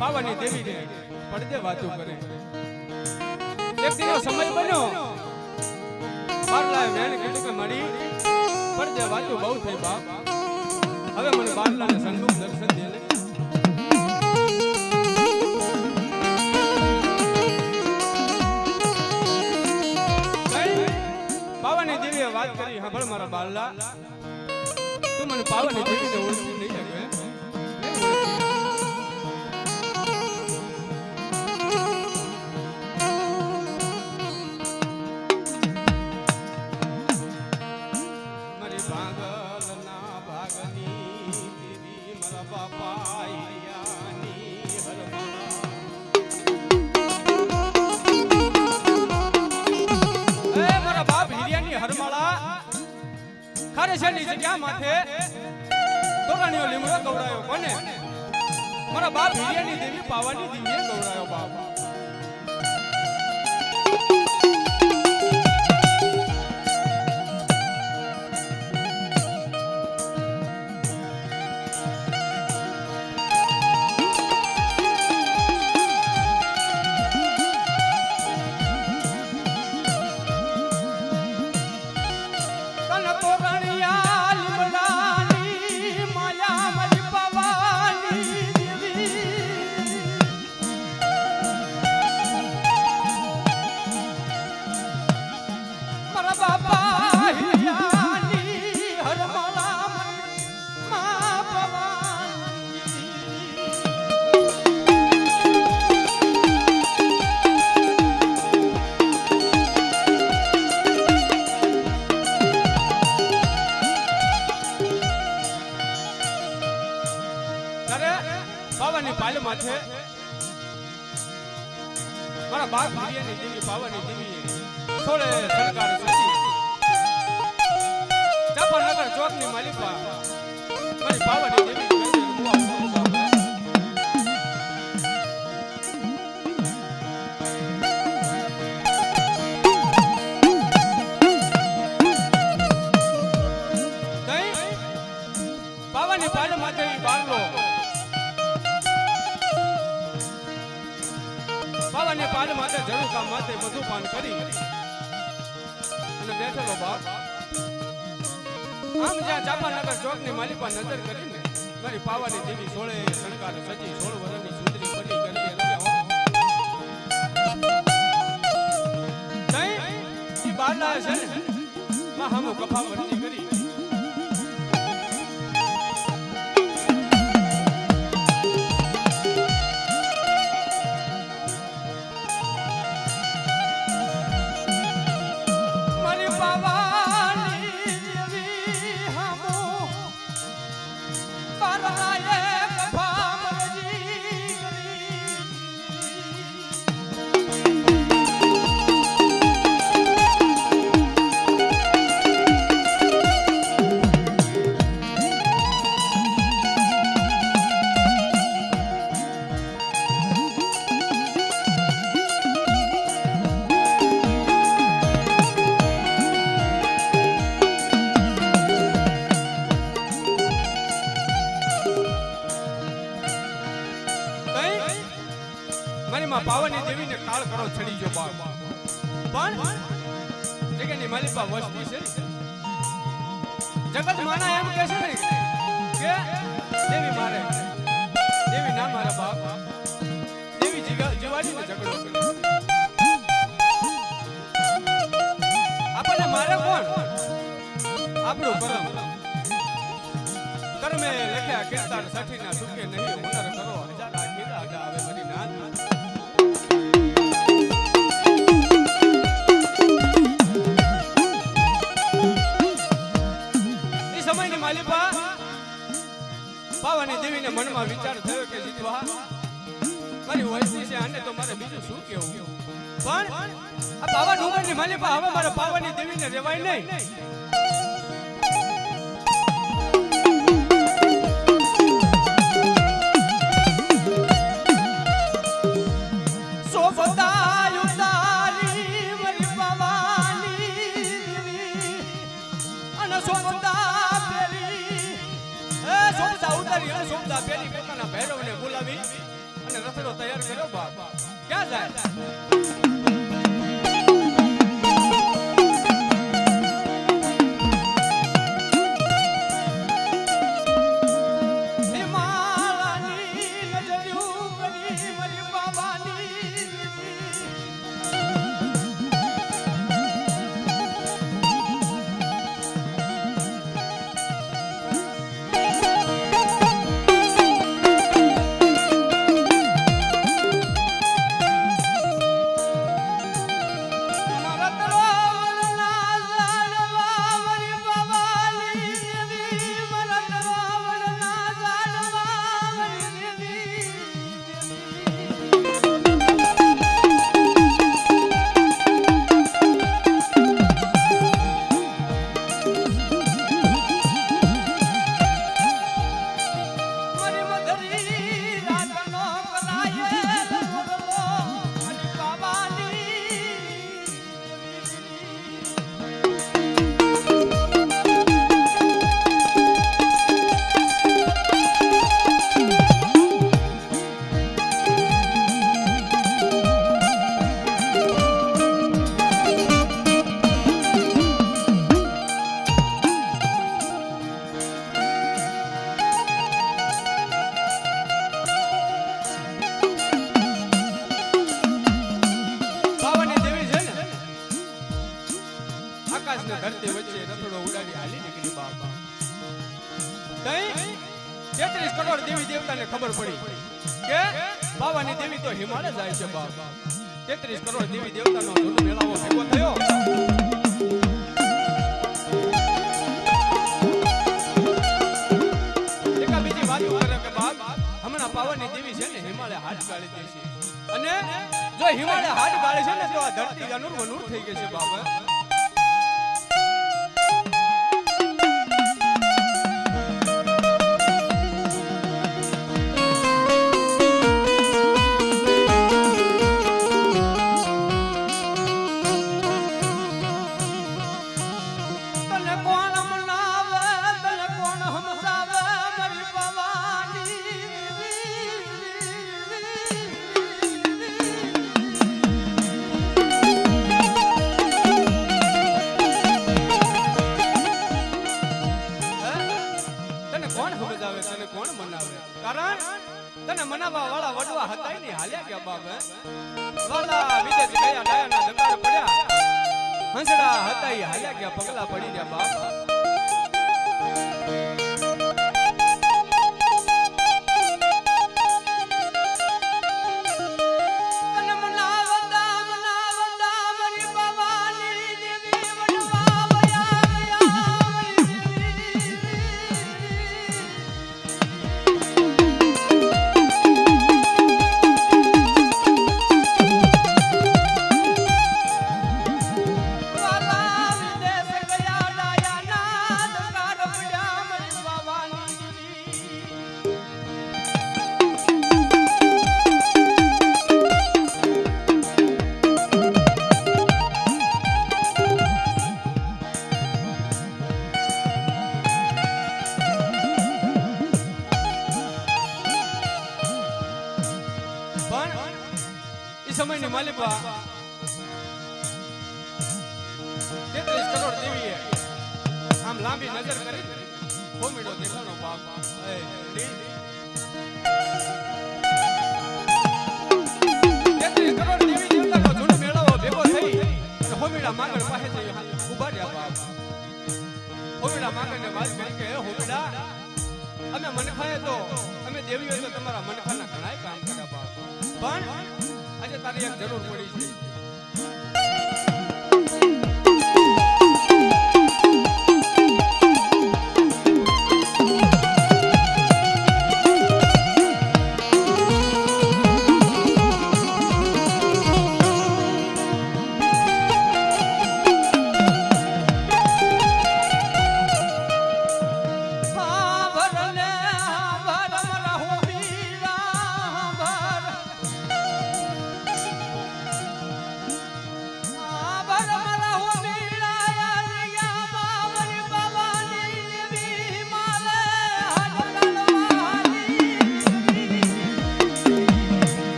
પાવાની દેવીને પડદે વાતો કરે. એક દિનો સમય બન્યો બારલા વેણ કીધું કે મારી પડદે વાતો બહુ થઈ બાપ, હવે મને બારલાને સંગમ દર્શન દે ને. પાવાની દેવીએ વાત કરી, સાંભળ મારા બારલા, તું મને પાવાની દેવીને ઓળખી નહીં શકે. ખારેશની જગ્યા માથે તોરણીઓ લીમડો ગવડાયો કોને? મારા બાપ હિરિયાની દેવી પાવાની દેવીએ ગવડાયો બાપ. મારા બાપ હિરિયાની દેવી પાવાની દેવી સોળે સરકાર સજી ચાપાનગર ચોકની માલિકા મારી પાવાની દેવી પાવાની પાલ માટે બારલો પાવાની પાલ માટે જરૂર કામ માટે બધું પાન કરી અને બેઠેલો બાપ આમ જ્યાં ચાપાનગર ચોકની માલિકા નજર કરીને મારી પાવાની દેવી સોળે શણગાર સજી 16 વર્ષની સુંદરી બની ગરબે રમે ઈ બારલા છે ને માં હામો કફા વર્તી કરી પાવાની દેવીને કાળ કરો છડી જો બાપ પણ જગ્યાની માલિકા વસ્તી છે જગત માના એમ કહે છે ને કે દેવી મારે દેવી ના મારે બાપ દેવી જીવાડીને ઝઘડો કરે આપણને મારે કોણ આપણું કરમ કર્મે લખ્યા કીર્તન 60 ના સુકે નહીં હુનર કરો હજાર આખીરા આડા આવે મારી નાથ પાવાની દેવીને મનમાં વિચાર થયો કે જીતવા મારી વયસી છે આને તો મારે બીજું શું કેવું પણ આ પાવા ડુંગરની માલિકા હવે મારે પાવાની દેવીને રેવાય નહીં અને રસોડો તૈયાર કર્યો બાપ ક્યાં જાય ધરતી વચ્ચે રથડો ઉડાડી હાલી નીકળી બાપ. 33 કરોડ દેવી દેવતાને ખબર પડી કે બાવાની દેવી તો હિમાલય જાય છે બાપ. 33 કરોડ દેવી દેવતાનો ધૂળ મેળાવો ભેગો થયો. એકા બીજી વાતો કરે કે બાપ હમણાં પાવાની દેવી છે ને હિમાલય હાથ ગાળી દે છે અને જો હિમાલય હાથ ગાળે છે ને તો આ ધરતી અનુર વનુર થઈ ગઈ છે બાપ. તને મનાવા વાળા વડવા હતા ને હાલ્યા ગયા બાપ. વાલા વિદેશ ગયા ડાયાના દંગાળ પડ્યા હંસડા હતા એ હાલ્યા ગયા પગલા પડી ગયા બાપ. સમયની માલિકા 33 કરોડ દેવીએ આમ લાંબી નજર કરી ભૂમિડો દેખાનો બાપ. 33 કરોડ દેવી દેવતાનો ઝુંડ મેળાવો ભેગો થઈ અને હોમીડા માંગણ પાસે જઈ ઉભા રહ્યા બાપ. હોમીડા માંગણને વાત કરી કે હોમીડા અમે મનખાએ તો અમે દેવીઓ તો તમારા મનખાના ઘણાય કામ કર્યા બાપ, પણ આજે તારી એક જરૂર પડી છે.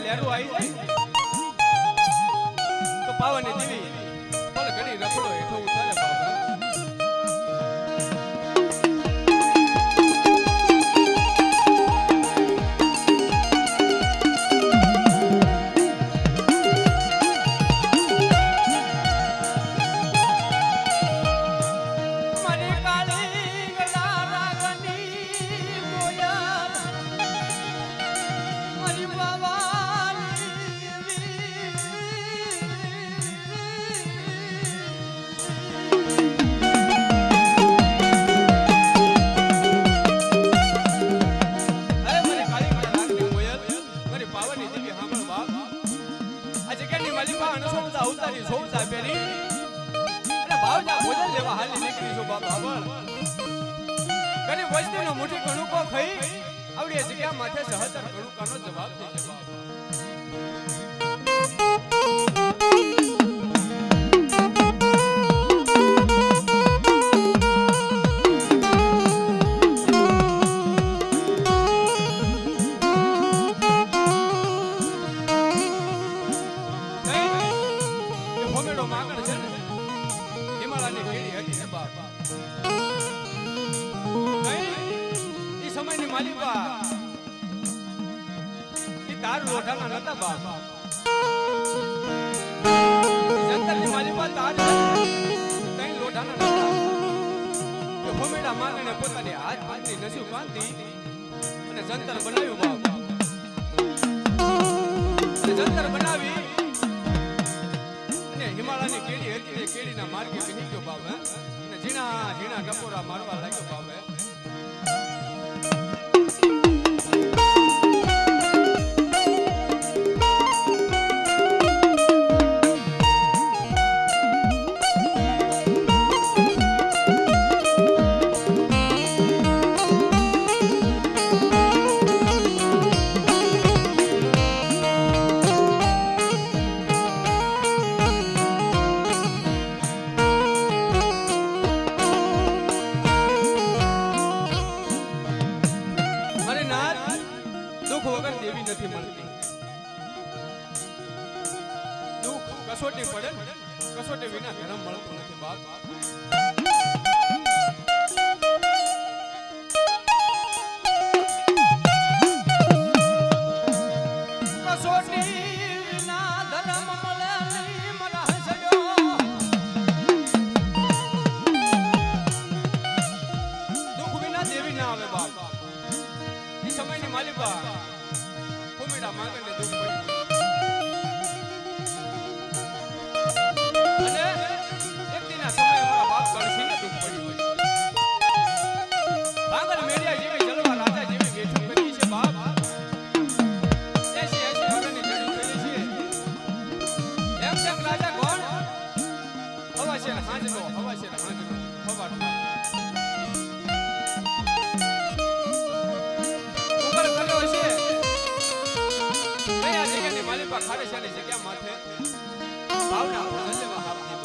લેરું આવી જાય તો પાવાની દેવી ભલે ઘણી રખડો હેઠો ઉતારે બાબા મોટી ઘણું કો ખાઈ આવડી જગ્યા માથે સહજર ઘણું કાનો જવાબ દેશે હોમેડો માગણ છે ને હિમાલયની કેડી હતી ને બાપ સમયની માલિકા એ તાર લોઠાના નતા બાપ જંતરની માલિકા તાર તઈ લોઠાના નતા એ હોમેડા માગણે પોતાની હાથ પાતરી નસી બાંધી અને જંતર બનાવ્યું બાપ જંતર બનાવી અને હિમાલયની કેડી હતી એ કેડીના માર્ગે કહી ગયો બાપ અને ઝીણા ઝીણા ટકોરા મારવા લાગ્યો બાપ કસોટી પડે કસોટી વિના ધર્મ મળતો નથી બાપ કસોટી વિના ધર્મ મળે નહીં મરા હસડ્યો દુઃખ વિના દેવી ના આવે બાપ એ સમયની માલિકા કુમેડા માંગને દુઃખ પડી ખારેશાની જગ્યા માથે ભાવના લેવા હાપતી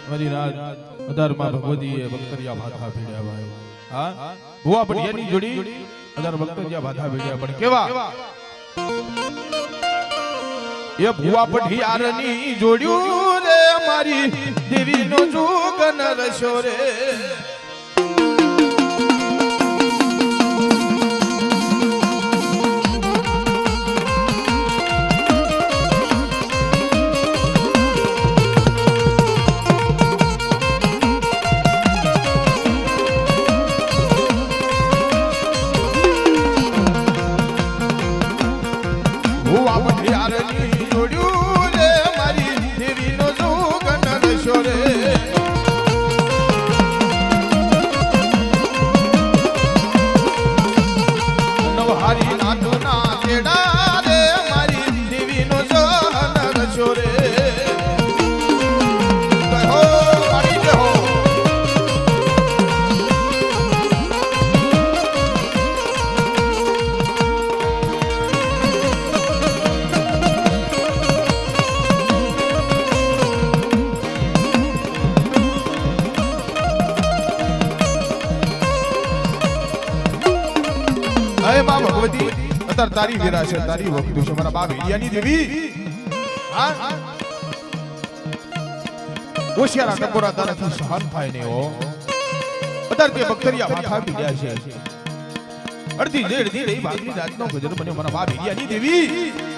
બની મારી રાત 18 માં ભગવતીએ બક્તરિયા ભાથા ભીડ્યા ભાઈ હા ભુવા પટિયાની જોડી 18 બક્તરિયા ભાથા ભીડ્યા પણ કેવા એ ભુવા પટિયારની જોડ્યું રે મારી દેવીનો જુગન રસ્યો રે તારી વીરા છે તારી વખતું છે મારા બા ભેડિયાની દેવી હા હોશિયારા ટકોરા તારાથી સહન થાય ને હો અતાર તે બકતરિયા માથા ભીડ્યા છે અડધી દેડધી રહી ભાગની રાતનો ગજર બન્યો મારા બા ભેડિયાની દેવી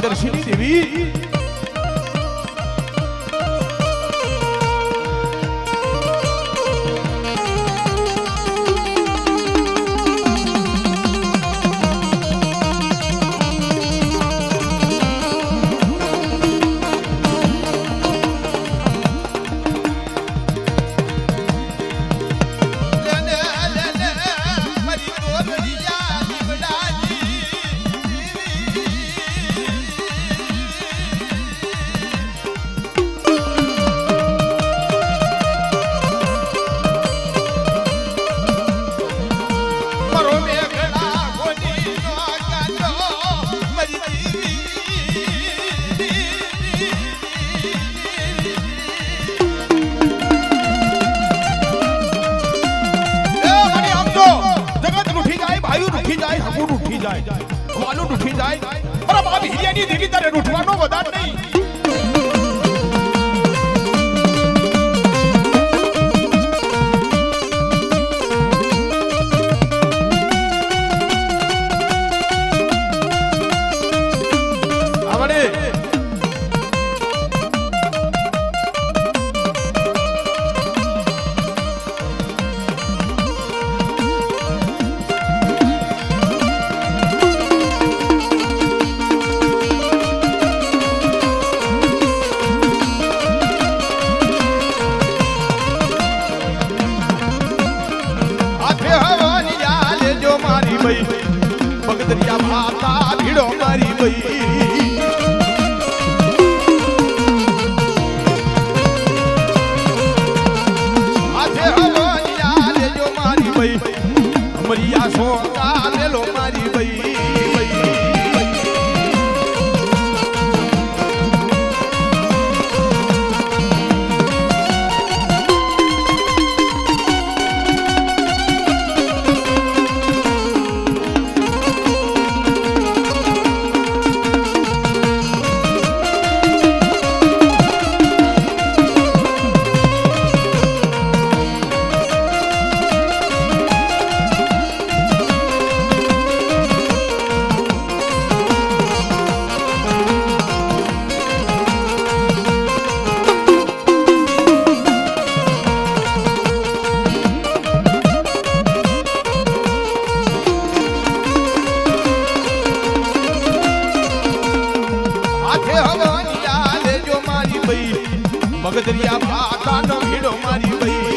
દર્શિની દેવી બગદરિયા માતા ભીડો મારી બઈ આથે હવનિયા લેજો મારી બઈ અમરિયા સોકા લેલો મારી બઈ બગદરિયા માતાનો ભીડો મારી બઈ